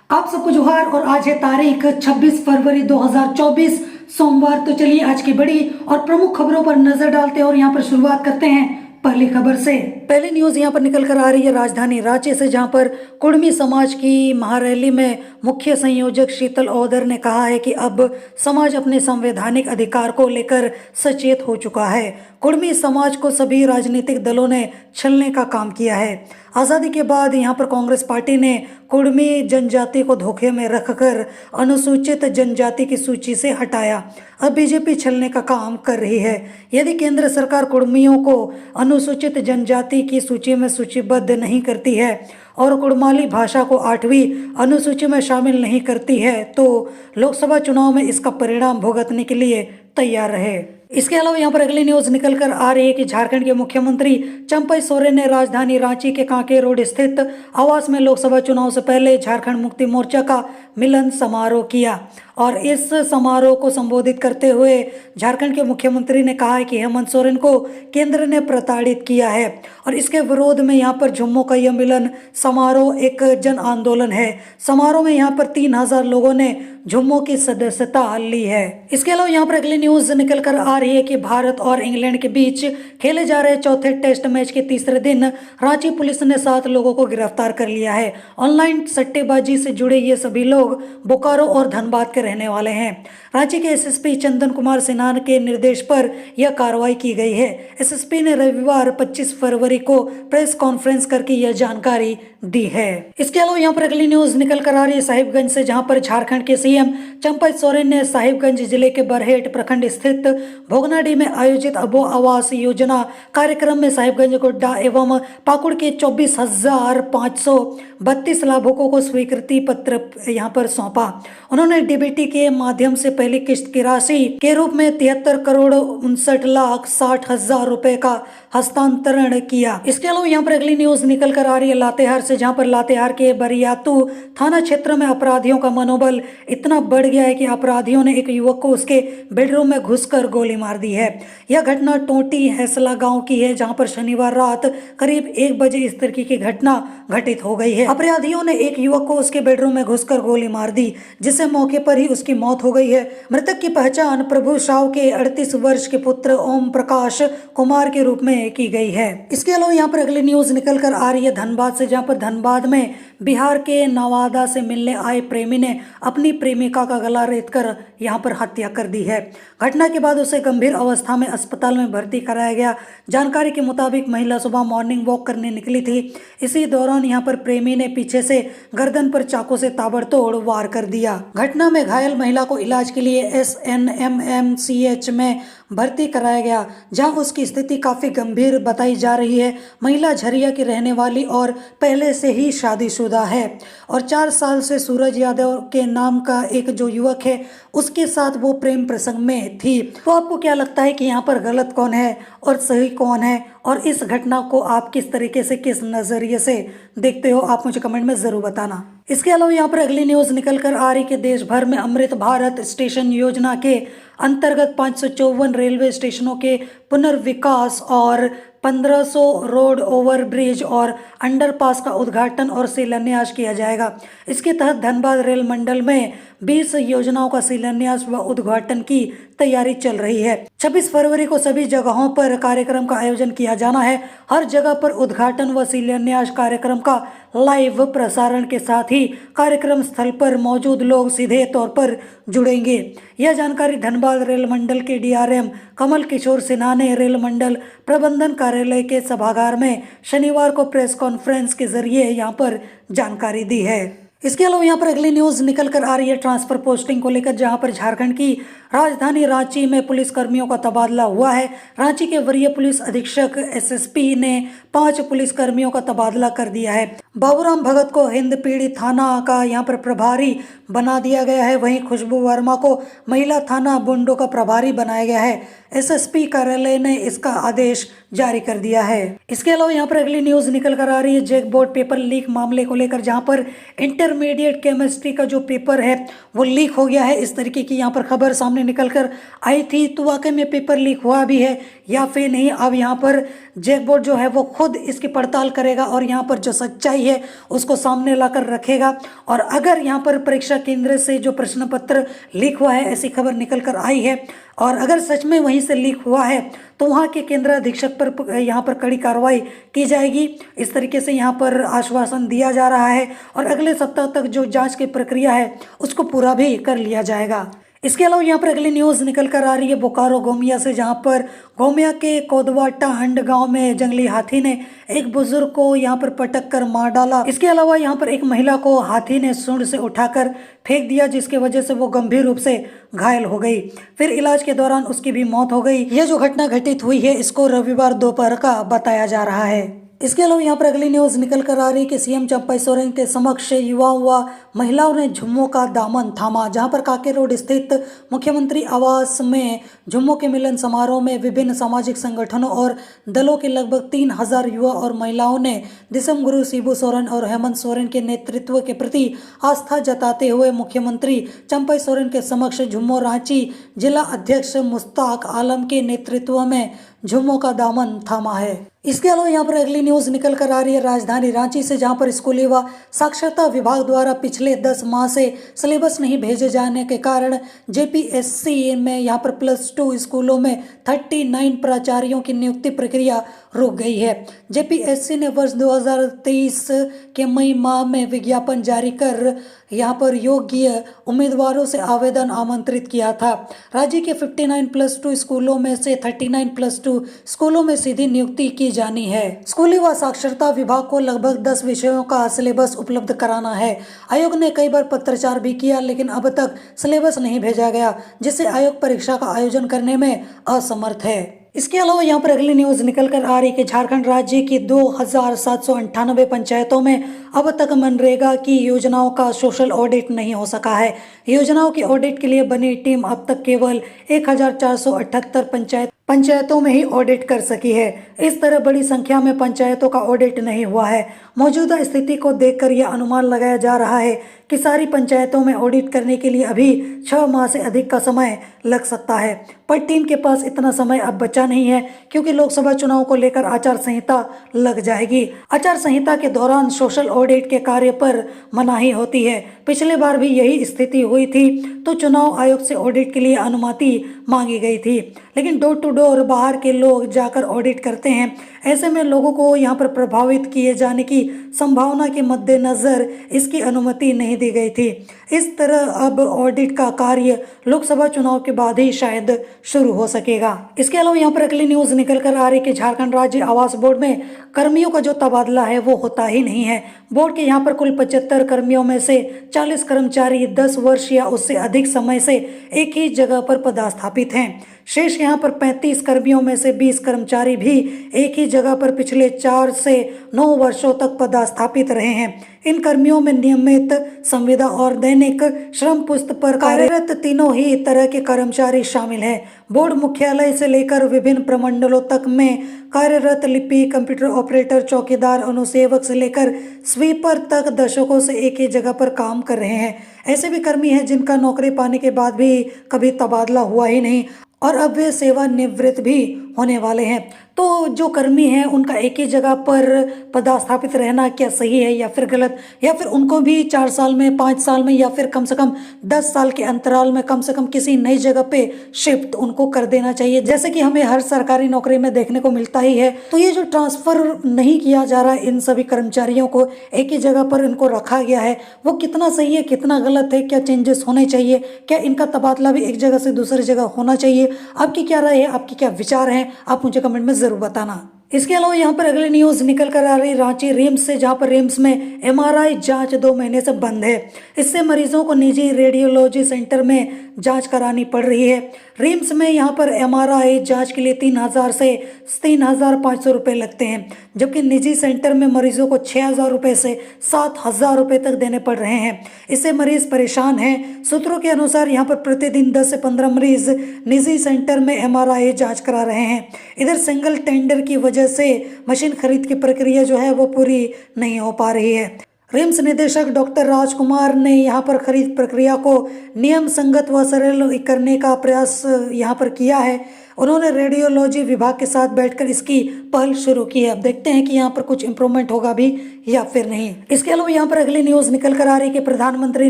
आप सबको जोहार। और आज है तारीख 26 फरवरी 2024 सोमवार। तो चलिए आज की बड़ी और प्रमुख खबरों पर नजर डालते हैं और यहाँ पर शुरुआत करते हैं पहली खबर से। पहली न्यूज यहाँ पर निकल कर आ रही है राजधानी रांची से, जहाँ पर कुड़मी समाज की महारैली में मुख्य संयोजक शीतल ओदर ने कहा है कि अब समाज अपने संवैधानिक अधिकार को लेकर सचेत हो चुका है। कुड़मी समाज को सभी राजनीतिक दलों ने छलने का काम किया है। आज़ादी के बाद यहाँ पर कांग्रेस पार्टी ने कुड़मी जनजाति को धोखे में रखकर अनुसूचित जनजाति की सूची से हटाया। अब बीजेपी छलने का काम कर रही है। यदि केंद्र सरकार कुड़मियों को अनुसूचित जनजाति की सूची में सूचीबद्ध नहीं करती है और कुड़माली भाषा को 8वीं अनुसूची में शामिल नहीं करती है तो लोकसभा चुनाव में इसका परिणाम भुगतने के लिए तैयार रहे। इसके अलावा यहाँ पर अगली न्यूज निकल कर आ रही है कि झारखंड के मुख्यमंत्री चंपई सोरेन ने राजधानी रांची के कांके रोड स्थित आवास में लोकसभा चुनाव से पहले झारखंड मुक्ति मोर्चा का मिलन समारोह किया। और इस समारोह को संबोधित करते हुए झारखंड के मुख्यमंत्री ने कहा है कि हेमंत सोरेन को केंद्र ने प्रताड़ित किया है और इसके विरोध में यहाँ पर झुम्मो का यह मिलन समारोह एक जन आंदोलन है। समारोह में यहाँ पर 3000 लोगों ने झुम्मो की सदस्यता ली है। इसके अलावा यहाँ पर अगली न्यूज निकल कर आ रही है कि भारत और इंग्लैंड के बीच खेले जा रहे चौथे टेस्ट मैच के तीसरे दिन रांची पुलिस ने 7 लोगों को गिरफ्तार कर लिया है। ऑनलाइन सट्टेबाजी से जुड़े ये सभी लोग बोकारो और धनबाद के रहने वाले हैं। रांची के एसएसपी चंदन कुमार सिन्हा के निर्देश पर यह कार्रवाई की गई है। एसएसपी ने रविवार 25 फरवरी को प्रेस कॉन्फ्रेंस करके यह जानकारी दी है। इसके अलावा यहाँ पर अगली न्यूज निकल कर आ रही है साहिबगंज से, जहाँ पर झारखंड के सीएम चंपई सोरेन ने साहिबगंज जिले के बरहेट प्रखंड स्थित भोगनाडीह में आयोजित अबो आवास योजना कार्यक्रम में साहिबगंज गोड्डा एवं पाकुड़ के 24,532 लाभुकों को स्वीकृति पत्र यहाँ पर सौंपा। उन्होंने डीबीटी के माध्यम से पहली किस्त की राशि के रूप में 73,59,60,000 रुपए का हस्तांतरण किया। इसके अलावा यहाँ पर अगली न्यूज निकल कर आ रही है लातेहार से, जहाँ पर लातेहार के बरियातू थाना क्षेत्र में अपराधियों का मनोबल इतना बढ़ गया है कि अपराधियों ने एक युवक को उसके बेडरूम में घुसकर गोली मार दी है। यह घटना टोटी हैसला गांव की है, जहां पर शनिवार रात करीब 1 बजे इस तरह की घटना घटित हो गई है। अपराधियों ने एक युवक को उसके बेडरूम में घुसकर गोली मार दी, जिससे मौके पर ही उसकी मौत हो गई है। मृतक की पहचान प्रभु साव के 38 वर्ष के पुत्र ओम प्रकाश कुमार के रूप में की गई है। इसके अलावा यहाँ पर अगली न्यूज निकल कर आ रही है धनबाद से, जहाँ पर धनबाद में बिहार के नवादा से मिलने आए प्रेमी ने अपनी प्रेमिका का गला रेतकर यहाँ पर हत्या कर दी है। घटना के बाद उसे गंभीर अवस्था में अस्पताल में भर्ती कराया गया। जानकारी के मुताबिक महिला सुबह मॉर्निंग वॉक करने निकली थी। इसी दौरान यहाँ पर प्रेमी ने पीछे से गर्दन पर चाकू से ताबड़तोड़ वार कर दिया। घटना में घायल महिला को इलाज के लिए SNMMCH में भर्ती कराया गया, जहां उसकी स्थिति काफी गंभीर बताई जा रही है। महिला झरिया की रहने वाली और पहले से ही शादीशुदा है और 4 साल से सूरज यादव के नाम का एक जो युवक है उसके साथ वो प्रेम प्रसंग में थी। तो आपको क्या लगता है कि यहाँ पर गलत कौन है और सही कौन है, और इस घटना को आप किस तरीके से किस नजरिए से देखते हो, आप मुझे कमेंट में जरूर बताना। इसके अलावा यहाँ पर अगली न्यूज निकल कर आ रही कि देश भर में अमृत भारत स्टेशन योजना के अंतर्गत 554 रेलवे स्टेशनों के पुनर्विकास और 1500 रोड ओवर ब्रिज और अंडरपास का उद्घाटन और शिलान्यास किया जाएगा। इसके तहत धनबाद रेल मंडल में 20 योजनाओं का शिलान्यास व उद्घाटन की तैयारी चल रही है। 26 फरवरी को सभी जगहों पर कार्यक्रम का आयोजन किया जाना है। हर जगह पर उद्घाटन व शिलान्यास कार्यक्रम का लाइव प्रसारण के साथ ही कार्यक्रम स्थल पर मौजूद लोग सीधे तौर पर जुड़ेंगे। यह जानकारी धनबाद रेल मंडल के DRM कमल किशोर सिन्हा ने रेल मंडल प्रबंधन कार्यालय के सभागार में शनिवार को प्रेस कॉन्फ्रेंस के जरिए यहाँ पर जानकारी दी है। इसके अलावा यहाँ पर अगली न्यूज निकल कर आ रही है ट्रांसफर पोस्टिंग को लेकर, जहां पर झारखंड की राजधानी रांची में पुलिस कर्मियों का तबादला हुआ है। रांची के वरीय पुलिस अधीक्षक SSP ने 5 पुलिस कर्मियों का तबादला कर दिया है। बाबूराम भगत को हिंदपीढ़ी थाना का यहाँ पर प्रभारी बना दिया गया है। वहीं खुशबू वर्मा को महिला थाना बुंडो का प्रभारी बनाया गया है। SSP कार्यालय ने इसका आदेश जारी कर दिया है। इसके अलावा यहाँ पर अगली न्यूज निकल कर आ रही है जैक बोर्ड पेपर लीक मामले को लेकर, जहाँ पर इंटरमीडिएट केमिस्ट्री का जो पेपर है वो लीक हो गया है। इस तरीके की यहाँ पर खबर सामने निकल कर आई थी। तो वाकई में पेपर लीक हुआ भी है या फिर नहीं, अब यहाँ पर जैक बोर्ड जो है वो खुद इसकी पड़ताल करेगा और यहाँ पर जो सच्चाई है उसको सामने लाकर रखेगा। और अगर यहाँ पर परीक्षा केंद्र से जो प्रश्न पत्र लीक हुआ है, ऐसी खबर निकल कर आई है, और अगर सच में वहीं से लीक हुआ है तो वहाँ के केंद्र अधीक्षक पर यहाँ पर कड़ी कार्रवाई की जाएगी। इस तरीके से यहाँ पर आश्वासन दिया जा रहा है और अगले सप्ताह तक जो जांच की प्रक्रिया है उसको पूरा भी कर लिया जाएगा। इसके अलावा यहाँ पर अगली न्यूज़ निकल कर आ रही है बोकारो गोमिया से, जहाँ पर गोमिया के कोदवाटा हंड गांव में जंगली हाथी ने एक बुजुर्ग को यहाँ पर पटक कर मार डाला। इसके अलावा यहाँ पर एक महिला को हाथी ने सूंड से उठाकर फेंक दिया, जिसकी वजह से वो गंभीर रूप से घायल हो गई। फिर इलाज के दौरान उसकी भी मौत हो गई। यह जो घटना घटित हुई है इसको रविवार दोपहर का बताया जा रहा है। इसके अलावा यहाँ पर अगली न्यूज़ निकल कर आ रही है कि सीएम चंपई सोरेन के समक्ष युवाओं व महिलाओं ने झुम्मो का दामन थामा। जहाँ पर काके रोड स्थित मुख्यमंत्री आवास में झुम्मो के मिलन समारोह में विभिन्न सामाजिक संगठनों और दलों के लगभग 3000 युवा और महिलाओं ने दिसम गुरु शिबू सोरेन और हेमंत सोरेन के नेतृत्व के प्रति आस्था जताते हुए मुख्यमंत्री चंपई सोरेन के समक्ष झुम्मो रांची जिला अध्यक्ष मुश्ताक आलम के नेतृत्व में झुम्मो का दामन थामा है। इसके अलावा यहाँ पर अगली न्यूज़ निकल कर आ रही है राजधानी रांची से, जहाँ पर स्कूली व साक्षरता विभाग द्वारा पिछले 10 माह से सिलेबस नहीं भेजे जाने के कारण जेपीएससी में यहाँ पर +2 स्कूलों में 39 प्राचार्यों की नियुक्ति प्रक्रिया रुक गई है। जेपीएससी ने वर्ष 2023 के मई माह में विज्ञापन जारी कर यहाँ पर योग्य उम्मीदवारों से आवेदन आमंत्रित किया था। राज्य के 59+2 स्कूलों में से 39+2 स्कूलों में सीधी नियुक्ति की जानी है। स्कूली व साक्षरता विभाग को लगभग 10 विषयों का सिलेबस उपलब्ध कराना है। आयोग ने कई बार पत्राचार भी किया, लेकिन अब तक सिलेबस नहीं भेजा गया, जिससे आयोग परीक्षा का आयोजन करने में असमर्थ है। इसके अलावा यहाँ पर अगली न्यूज़ निकल कर आ रही है कि झारखंड राज्य की 2798 पंचायतों में अब तक मनरेगा की योजनाओं का सोशल ऑडिट नहीं हो सका है। योजनाओं की ऑडिट के लिए बनी टीम अब तक केवल 1478 पंचायतों में ही ऑडिट कर सकी है। इस तरह बड़ी संख्या में पंचायतों का ऑडिट नहीं हुआ है। मौजूदा स्थिति को देखकर यह अनुमान लगाया जा रहा है कि सारी पंचायतों में ऑडिट करने के लिए अभी 6 माह से अधिक का समय लग सकता है, पर टीम के पास इतना समय अब बचा नहीं है, क्योंकि लोकसभा चुनाव को लेकर आचार संहिता लग जाएगी। आचार संहिता के दौरान सोशल ऑडिट के कार्य पर मनाही होती है। पिछले बार भी यही स्थिति हुई थी, तो चुनाव आयोग से ऑडिट के लिए अनुमति मांगी गई थी, लेकिन डोर टू डोर बाहर के लोग जाकर ऑडिट करते हैं। ऐसे में लोगों को यहाँ पर प्रभावित किए जाने की संभावना के मद्देनजर इसकी अनुमति नहीं दी गई थी। इस तरह अब ऑडिट का कार्य लोकसभा चुनाव के बाद ही शायद शुरू हो सकेगा। इसके अलावा यहाँ पर अगली न्यूज़ निकल कर आ रही है कि झारखंड राज्य आवास बोर्ड में कर्मियों का जो तबादला है वो होता ही नहीं है। बोर्ड के यहाँ पर कुल 75 कर्मियों में से 40 कर्मचारी 10 वर्ष या उससे अधिक समय से एक ही जगह पर पदस्थापित हैं। शेष यहाँ पर 35 कर्मियों में से 20 कर्मचारी भी एक ही जगह पर पिछले 4 से 9 वर्षों तक पदस्थापित रहे हैं। इन कर्मियों में नियमित संविदा और दैनिक श्रम पुस्त पर कार्यरत तीनों ही तरह के कर्मचारी शामिल हैं। बोर्ड मुख्यालय से लेकर विभिन्न प्रमंडलों तक में कार्यरत लिपि, कंप्यूटर ऑपरेटर, चौकीदार, अनुसेवक से लेकर स्वीपर तक दशकों से एक ही जगह पर काम कर रहे हैं। ऐसे भी कर्मी हैं जिनका नौकरी पाने के बाद भी कभी तबादला हुआ ही नहीं और अब वे सेवानिवृत्त भी होने वाले हैं। तो जो कर्मी हैं उनका एक ही जगह पर पदस्थापित रहना क्या सही है या फिर गलत, या फिर उनको भी 4 साल में, 5 साल में या फिर कम से कम 10 साल के अंतराल में कम से कम किसी नई जगह पे शिफ्ट उनको कर देना चाहिए, जैसे कि हमें हर सरकारी नौकरी में देखने को मिलता ही है। तो ये जो ट्रांसफ़र नहीं किया जा रहा है इन सभी कर्मचारियों को, एक ही जगह पर इनको रखा गया है, वो कितना सही है, कितना गलत है, क्या चेंजेस होने चाहिए, क्या इनका तबादला भी एक जगह से दूसरी जगह होना चाहिए? आपकी क्या राय है, आपके क्या विचार हैं, आप मुझे कमेंट में ज़रूर बताना। इसके अलावा यहाँ पर अगली न्यूज़ निकल कर आ रही रांची रिम्स से, जहाँ पर रिम्स में एमआरआई जांच 2 महीने से बंद है। इससे मरीजों को निजी रेडियोलॉजी सेंटर में जांच करानी पड़ रही है। रिम्स में यहाँ पर एमआरआई जांच के लिए 3000 से 3500 रुपये लगते हैं, जबकि निजी सेंटर में मरीजों को 6000 रुपये से 7000 रुपये तक देने पड़ रहे हैं। इससे मरीज परेशान हैं। सूत्रों के अनुसार यहाँ पर प्रतिदिन 10 से 15 मरीज निजी सेंटर में एमआरआई जांच करा रहे हैं। इधर सिंगल टेंडर की वजह से मशीन खरीद की प्रक्रिया जो है वो पूरी नहीं हो पा रही है। रिम्स निदेशक डॉक्टर राजकुमार ने यहाँ पर खरीद प्रक्रिया को नियम संगत व सरल करने का प्रयास यहाँ पर किया है। उन्होंने रेडियोलॉजी विभाग के साथ बैठकर इसकी पहल शुरू की है। अब देखते हैं कि यहाँ पर कुछ इंप्रूवमेंट होगा भी या फिर नहीं। इसके अलावा यहाँ पर अगली न्यूज निकल कर आ रही है कि प्रधानमंत्री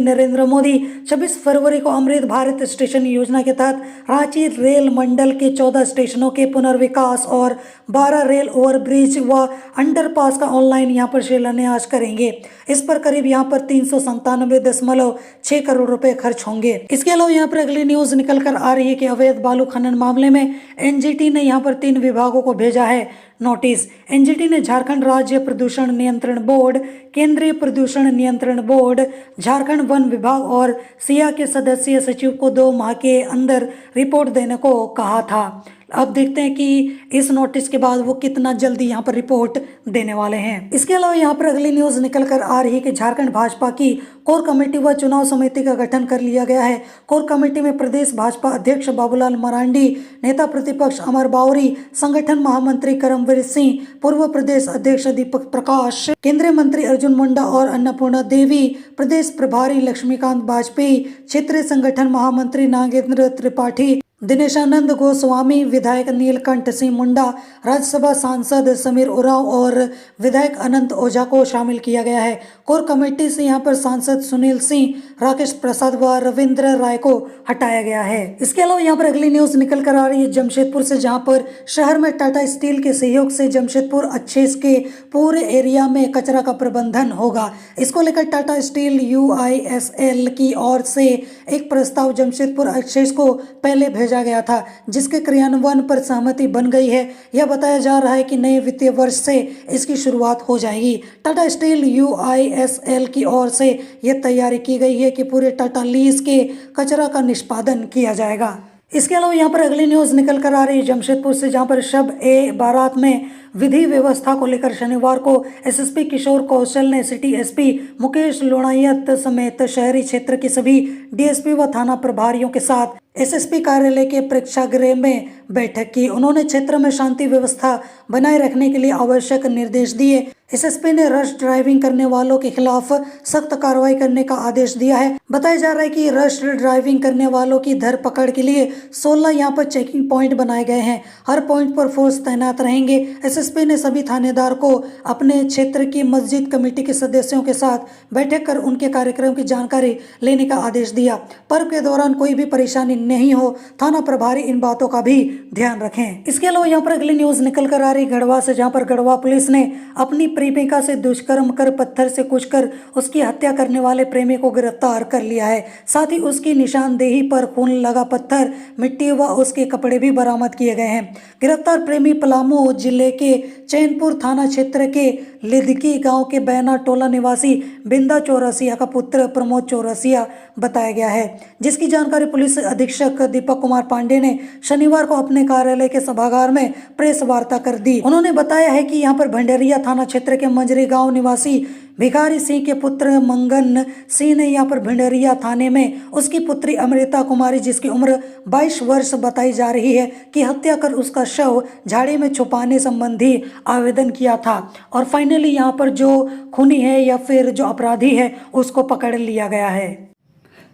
नरेंद्र मोदी 26 फरवरी को अमृत भारत स्टेशन योजना के तहत रांची रेल मंडल के 14 स्टेशनों के पुनर्विकास और 12 रेल ओवरब्रिज व अंडरपास का ऑनलाइन यहाँ पर शिलान्यास करेंगे। इस पर करीब यहाँ पर 397.6 करोड़ रुपए खर्च होंगे। इसके अलावा यहाँ पर अगली न्यूज निकल कर आ रही है कि अवैध बालू खनन मामले में एनजीटी ने यहाँ पर 3 विभागों को भेजा है नोटिस। एनजीटी ने झारखंड राज्य प्रदूषण नियंत्रण बोर्ड, केंद्रीय प्रदूषण नियंत्रण बोर्ड, झारखंड वन विभाग और सिया के सदस्य सचिव को 2 माह के अंदर रिपोर्ट देने को कहा था। अब देखते हैं कि इस नोटिस के बाद वो कितना जल्दी यहाँ पर रिपोर्ट देने वाले हैं। इसके अलावा यहाँ पर अगली न्यूज निकल कर आ रही है कि झारखंड भाजपा की कोर कमेटी व चुनाव समिति का गठन कर लिया गया है। कोर कमेटी में प्रदेश भाजपा अध्यक्ष बाबूलाल मरांडी, नेता प्रतिपक्ष अमर बावरी, संगठन महामंत्री करमवीर सिंह, पूर्व प्रदेश अध्यक्ष दीपक प्रकाश, केंद्रीय मंत्री अर्जुन मुंडा और अन्नपूर्णा देवी, प्रदेश प्रभारी लक्ष्मीकांत वाजपेयी, क्षेत्रीय संगठन महामंत्री नागेंद्र त्रिपाठी, दिनेशानंद गोस्वामी, विधायक नीलकंठ सिंह मुंडा, राज्यसभा सांसद समीर उरांव और विधायक अनंत ओझा को शामिल किया गया है। कोर कमेटी से यहाँ पर सांसद सुनील सिंह, राकेश प्रसाद व रविंद्र राय को हटाया गया है। इसके अलावा यहाँ पर अगली न्यूज निकल कर आ रही है जमशेदपुर से, जहाँ पर शहर में टाटा स्टील के सहयोग से जमशेदपुर अच्छेस के पूरे एरिया में कचरा का प्रबंधन होगा। इसको लेकर टाटा स्टील UISL की ओर से एक प्रस्ताव जमशेदपुर अच्छेस को पहले भेजा गया था, जिसके क्रियान्वयन पर सहमति बन गई है। यह बताया जा रहा है कि नए वित्तीय वर्ष से इसकी शुरुआत हो जाएगी। टाटा स्टील UISL की ओर से यह तैयारी की गई है कि पूरे टाटा लीज के कचरा का निष्पादन किया जाएगा। इसके अलावा यहाँ पर अगली न्यूज निकल कर आ रही है जमशेदपुर से, जहाँ पर शब ए बारात में विधि व्यवस्था को लेकर शनिवार को SSP किशोर कौशल ने सिटी SP मुकेश लोणायत समेत शहरी क्षेत्र के सभी DSP व थाना प्रभारियों के साथ SSP कार्यालय के प्रेक्षागृह में बैठक की। उन्होंने क्षेत्र में शांति व्यवस्था बनाए रखने के लिए आवश्यक निर्देश दिए। SSP ने रश ड्राइविंग करने वालों के खिलाफ सख्त कार्रवाई करने का आदेश दिया है। बताया जा रहा है कि रश ड्राइविंग करने वालों की धरपकड़ के लिए 16 यहाँ पर चेकिंग पॉइंट बनाए गए हैं। हर पॉइंट पर फोर्स तैनात रहेंगे। SSP ने सभी थानेदार को अपने क्षेत्र की मस्जिद कमेटी के सदस्यों के साथ बैठक कर उनके कार्यक्रम की जानकारी लेने का आदेश दिया। पर्व के दौरान कोई भी परेशानी नहीं हो, थाना प्रभारी इन बातों का भी ध्यान रखें। इसके अलावा यहाँ पर अगली न्यूज निकल कर आ रही गढ़वा से, जहाँ पर गढ़वा पुलिस ने अपनी प्रेमिका से दुष्कर्म कर पत्थर से कुचकर उसकी हत्या करने वाले प्रेमी को गिरफ्तार कर लिया है। साथ ही उसकी निशानदेही पर खून लगा पत्थर, मिट्टी व उसके कपड़े भी बरामद किए गए हैं। गिरफ्तार प्रेमी पलामू जिले के चैनपुर थाना क्षेत्र के लिदकी गांव के बैना टोला निवासी बिंदा चौरसिया का पुत्र प्रमोद चौरसिया बताया गया है, जिसकी जानकारी पुलिस अधीक्षक दीपक कुमार पांडे ने शनिवार को अपने कार्यालय के सभागार में प्रेस वार्ता कर दी। उन्होंने बताया है कि यहाँ पर भंडेरिया थाना क्षेत्र के मंजरी गांव निवासी भिखारी सिंह के पुत्र मंगन सिंह ने यहाँ पर भिंडरिया थाने में उसकी पुत्री अमृता कुमारी, जिसकी उम्र 22 वर्ष बताई जा रही है, की हत्या कर उसका शव झाड़ी में छुपाने संबंधी आवेदन किया था और फाइनली यहाँ पर जो खूनी है या फिर जो अपराधी है उसको पकड़ लिया गया है।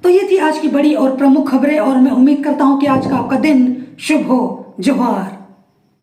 तो ये थी आज की बड़ी और प्रमुख खबरें और मैं उम्मीद करता हूँ कि आज का आपका दिन शुभ हो। जोहार।